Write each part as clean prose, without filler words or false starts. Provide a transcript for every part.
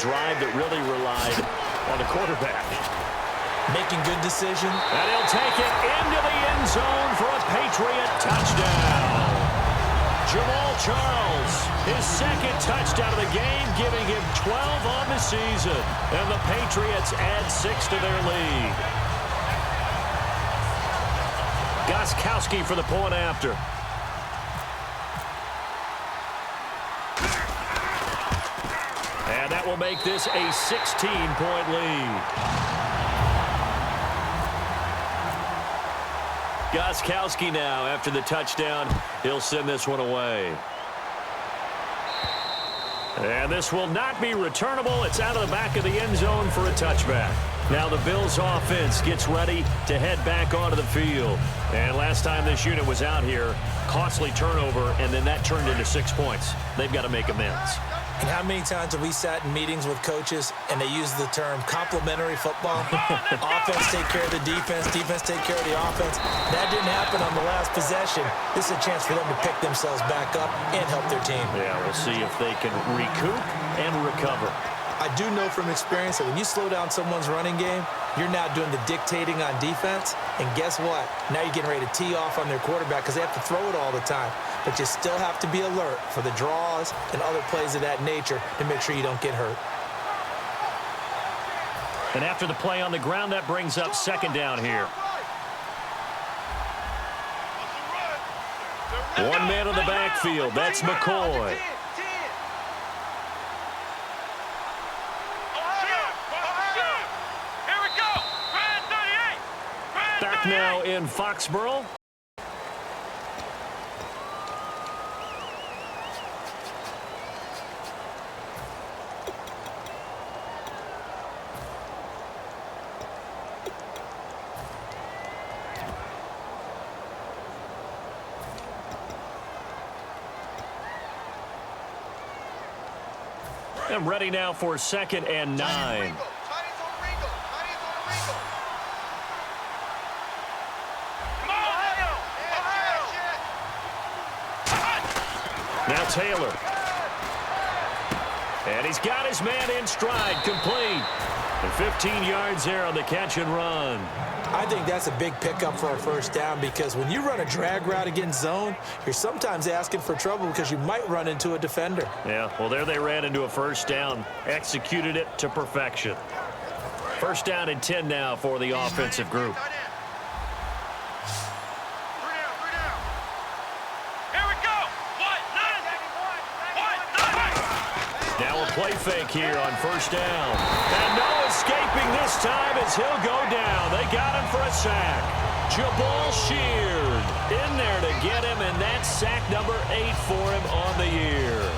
drive that really relied on the quarterback. Making good decision. And he'll take it into the end zone for a Patriot touchdown. Jamal Charles, his second touchdown of the game, giving him 12 on the season. And the Patriots add 6 to their lead. Gostkowski for the point after. And that will make this a 16-point lead. Gostkowski now, after the touchdown, he'll send this one away. And this will not be returnable. It's out of the back of the end zone for a touchback. Now the Bills offense gets ready to head back onto the field. And last time this unit was out here, costly turnover, and then that turned into 6 points. They've got to make amends. And how many times have we sat in meetings with coaches and they use the term complementary football? Offense take care of the defense, defense take care of the offense. That didn't happen on the last possession. This is a chance for them to pick themselves back up and help their team. Yeah, we'll see if they can recoup and recover. I do know from experience that when you slow down someone's running game, you're now doing the dictating on defense. And guess what? Now you're getting ready to tee off on their quarterback because they have to throw it all the time. But you still have to be alert for the draws and other plays of that nature to make sure you don't get hurt. And after the play on the ground, that brings up second down here. One man in the backfield. That's McCoy. Back now in Foxborough. I'm ready now for second and 9. Now Taylor. And he's got his man in stride, complete. And 15 yards there on the catch and run. I think that's a big pickup for a first down because when you run a drag route against zone, you're sometimes asking for trouble because you might run into a defender. Yeah, well, there they ran into a first down, executed it to perfection. First down and 10 now for the offensive group. Play fake here on first down. And no escaping this time as he'll go down. They got him for a sack. Jabal Sheard in there to get him, and that's sack number 8 for him on the year.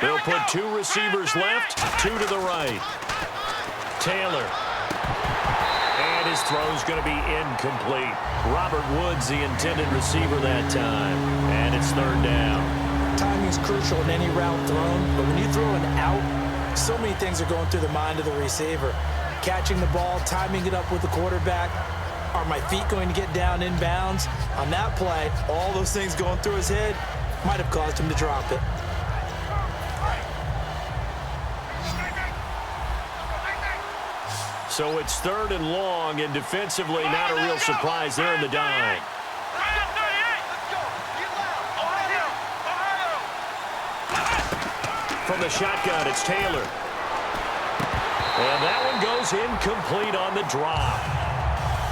They'll put 2 receivers left, 2 to the right. Taylor. And his throw's going to be incomplete. Robert Woods, the intended receiver that time. And it's third down. Timing is crucial in any route thrown, but when you throw an out, so many things are going through the mind of the receiver. Catching the ball, timing it up with the quarterback. Are my feet going to get down in bounds? On that play, all those things going through his head might have caused him to drop it. So it's third and long, and defensively not a real surprise there in the dime. From the shotgun, it's Taylor. And that one goes incomplete on the drop.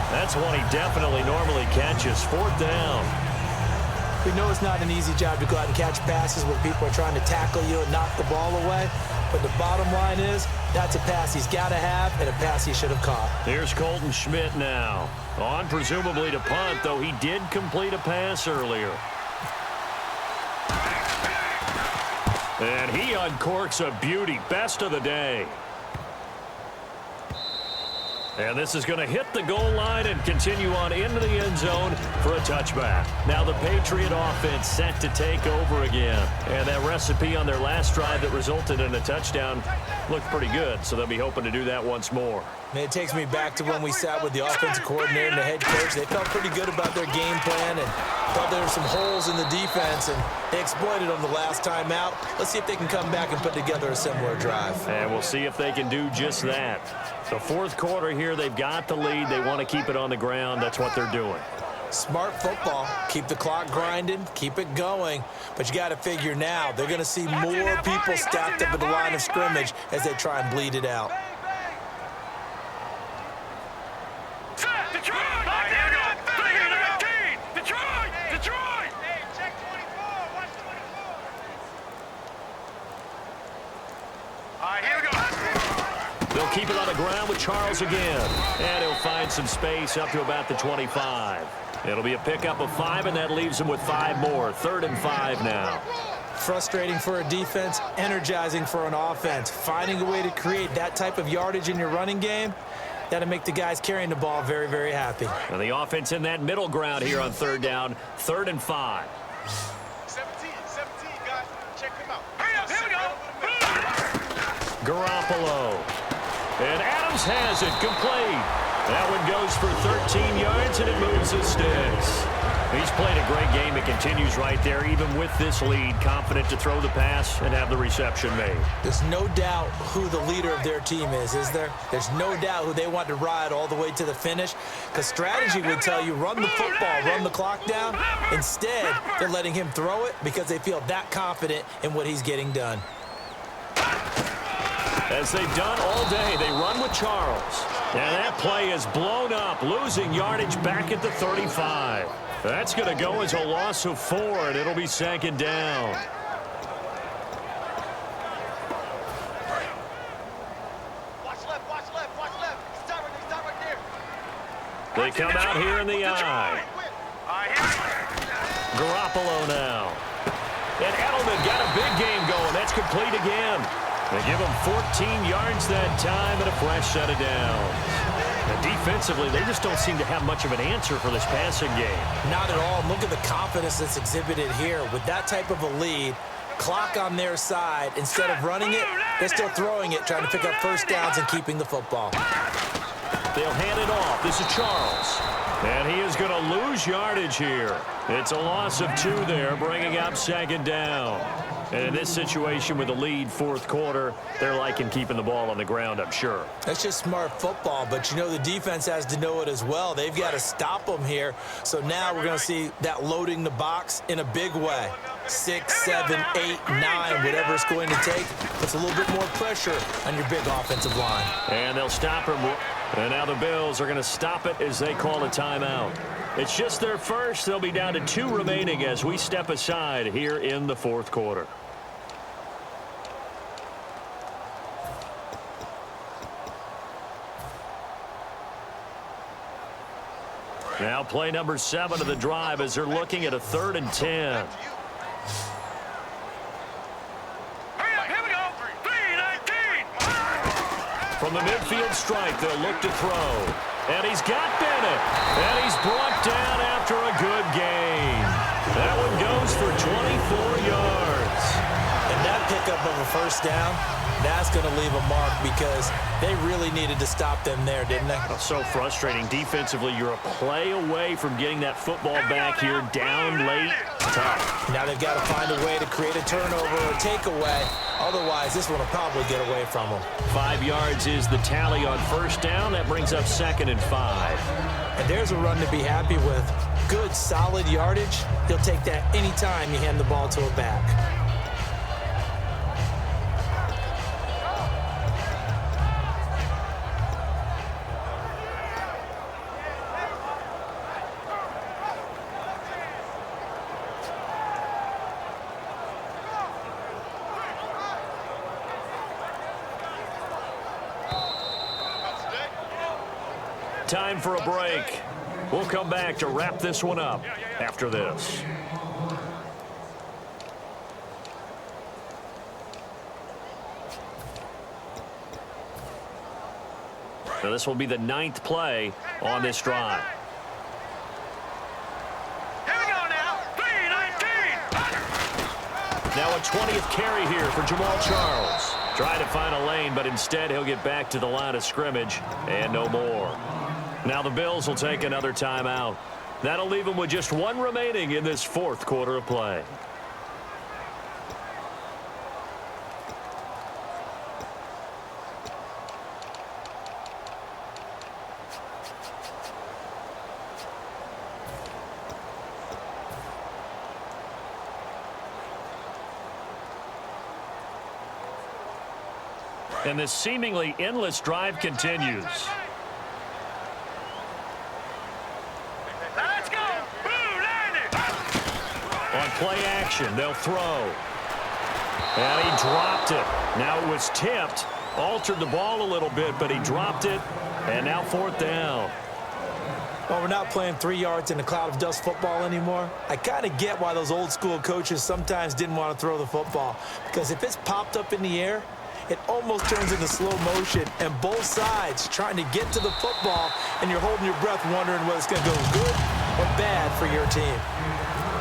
That's one he definitely normally catches. Fourth down. We know it's not an easy job to go out and catch passes when people are trying to tackle you and knock the ball away. But the bottom line is, that's a pass he's got to have and a pass he should have caught. Here's Colton Schmidt now. On presumably to punt, though he did complete a pass earlier. And he uncorks a beauty. Best of the day. And this is going to hit the goal line and continue on into the end zone for a touchback. Now the Patriot offense set to take over again. And that recipe on their last drive that resulted in a touchdown looked pretty good, so they'll be hoping to do that once more. Man, it takes me back to when we sat with the offensive coordinator and the head coach. They felt pretty good about their game plan and thought there were some holes in the defense, and they exploited them the last time out. Let's see if they can come back and put together a similar drive. And we'll see if they can do just that. The fourth quarter here, they've got the lead. They want to keep it on the ground. That's what they're doing. Smart football. Keep the clock grinding. Keep it going. But you got to figure now, they're going to see more people stacked up at the line of scrimmage as they try and bleed it out. They'll keep it on the ground with Charles again. And he'll find some space up to about the 25. It'll be a pickup of 5, and that leaves him with 5 more. 3rd and 5 now. Frustrating for a defense, energizing for an offense. Finding a way to create that type of yardage in your running game, that'll make the guys carrying the ball very, very happy. And the offense in that middle ground here on 3rd down. 3rd and 5. 17, guys. Check him out. Here we go. Garoppolo. And Adams has it complete. That one goes for 13 yards, and it moves the sticks. He's played a great game. It continues right there, even with this lead, confident to throw the pass and have the reception made. There's no doubt who the leader of their team is there? There's no doubt who they want to ride all the way to the finish, because strategy would tell you run the football, run the clock down. Instead, they're letting him throw it because they feel that confident in what he's getting done. As they've done all day, they run with Charles. And that play is blown up, losing yardage back at the 35. That's going to go as a loss of 4, and it'll be 2nd down. Watch left. Stop right there. They come out here in the eye. Garoppolo now. And Edelman got a big game going. That's complete again. They give him 14 yards that time and a fresh set of downs. And defensively, they just don't seem to have much of an answer for this passing game. Not at all. Look at the confidence that's exhibited here. With that type of a lead, clock on their side, instead of running it, they're still throwing it, trying to pick up first downs and keeping the football. They'll hand it off. This is Charles. And he is going to lose yardage here. It's a loss of 2 there, bringing up 2nd down. And in this situation with the lead, 4th quarter, they're liking keeping the ball on the ground, I'm sure. That's just smart football, but you know the defense has to know it as well. They've got to stop them here. So now we're going to see that loading the box in a big way. 6, 7, 8, 9, whatever it's going to take. Puts a little bit more pressure on your big offensive line. And they'll stop him. And now the Bills are going to stop it as they call a timeout. It's just their first. They'll be down to 2 remaining as we step aside here in the 4th quarter. Now play number 7 of the drive as they're looking at a 3rd and 10. From the midfield stripe, they'll look to throw. And he's got Bennett. And he's brought down after a good gain. That one goes for 24 yards. And that pickup of a first down, that's going to leave a mark because they really needed to stop them there, didn't they? Oh, so frustrating. Defensively, you're a play away from getting that football back here down late. Tough. Now they've got to find a way to create a turnover or a takeaway. Otherwise, this one will probably get away from them. 5 yards is the tally on first down. That brings up 2nd and 5. And there's a run to be happy with. Good, solid yardage. He'll take that anytime you hand the ball to a back. Time for a break. We'll come back to wrap this one up after this. Now this will be the 9th play on this drive. Here we go now. 3-19. Now a 20th carry here for Jamal Charles. Trying to find a lane, but instead he'll get back to the line of scrimmage and no more. Now the Bills will take another timeout. That'll leave them with just one remaining in this 4th quarter of play. And this seemingly endless drive continues. Let's go. On play action, they'll throw. And he dropped it. Now it was tipped, altered the ball a little bit, but he dropped it. And now 4th down. Well, we're not playing 3 yards in a cloud of dust football anymore. I kind of get why those old school coaches sometimes didn't want to throw the football. Because if it's popped up in the air, it almost turns into slow motion, and both sides trying to get to the football, and you're holding your breath wondering whether it's going to go good or bad for your team.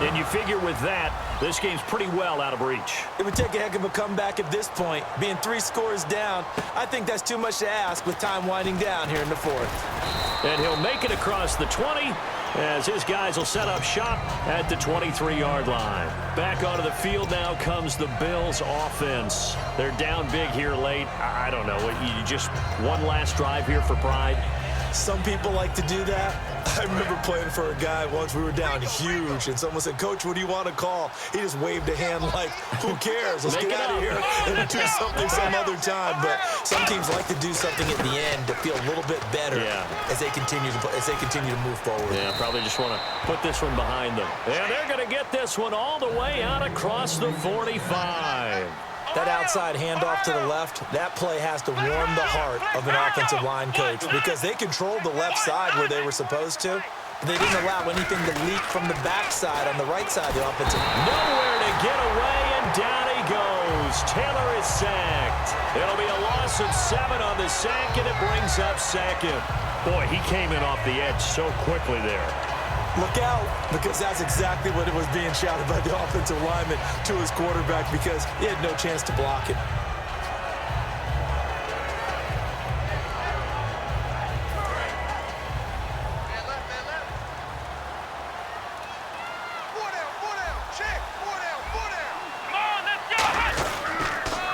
And you figure with that, this game's pretty well out of reach. It would take a heck of a comeback at this point. Being 3 scores down, I think that's too much to ask with time winding down here in the 4th. And he'll make it across the 20 as his guys will set up shop at the 23-yard line. Back onto the field now comes the Bills offense. They're down big here late. I don't know. You just one last drive here for pride? Some people like to do that. I remember playing for a guy once. We were down huge, and someone said, "Coach, what do you want to call?" He just waved a hand like, "Who cares? Let's get out of here and do something some other time." But some teams like to do something at the end to feel a little bit better as they continue to move forward. Yeah, probably just want to put this one behind them. And they're going to get this one all the way out across the 45. That outside handoff to the left, that play has to warm the heart of an offensive line coach because they controlled the left side where they were supposed to, but they didn't allow anything to leak from the backside on the right side of the offensive line. Nowhere to get away, and down he goes. Taylor is sacked. It'll be a loss of 7 on the sack, and it brings up 2nd. Boy, he came in off the edge so quickly there. Look out, because that's exactly what it was being shouted by the offensive lineman to his quarterback because he had no chance to block it.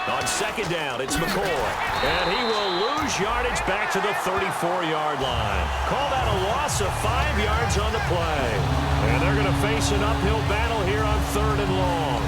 On 2nd down, it's McCoy. And he will lose yardage back to the 34-yard line. Call that a loss of 5 yards on the play. And they're going to face an uphill battle here on 3rd and long.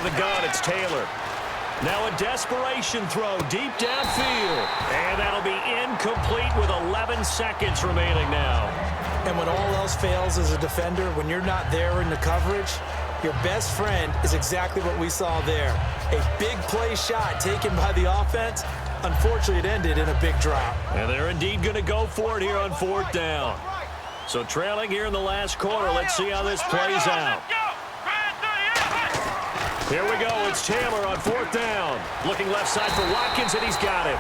The gun, it's Taylor. Now a desperation throw deep downfield. And that'll be incomplete with 11 seconds remaining now. And when all else fails as a defender, when you're not there in the coverage, your best friend is exactly what we saw there. A big play shot taken by the offense. Unfortunately, it ended in a big drop. And they're indeed going to go for it here on 4th down. So trailing here in the last quarter, let's see how this plays out. Here we go. It's Taylor on 4th down. Looking left side for Watkins, and he's got it.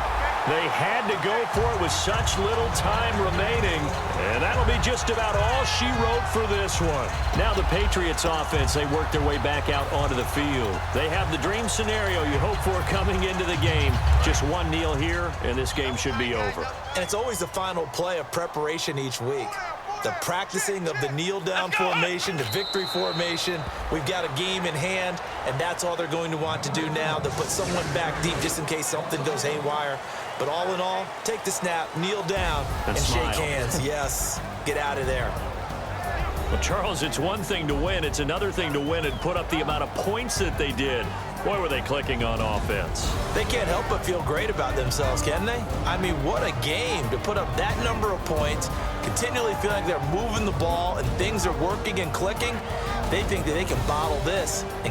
They had to go for it with such little time remaining, and that'll be just about all she wrote for this one. Now the Patriots offense, they work their way back out onto the field. They have the dream scenario you hope for coming into the game. Just one kneel here, and this game should be over. And it's always the final play of preparation each week. The practicing of the kneel-down formation, the victory formation. We've got a game in hand, and that's all they're going to want to do now, to put someone back deep just in case something goes haywire. But all in all, take the snap, kneel down, and shake hands. Yes, get out of there. Well, Charles, it's one thing to win. It's another thing to win and put up the amount of points that they did. Boy, were they clicking on offense. They can't help but feel great about themselves, can they? I mean, what a game to put up that number of points continually feel like they're moving the ball and things are working and clicking, they think that they can bottle this and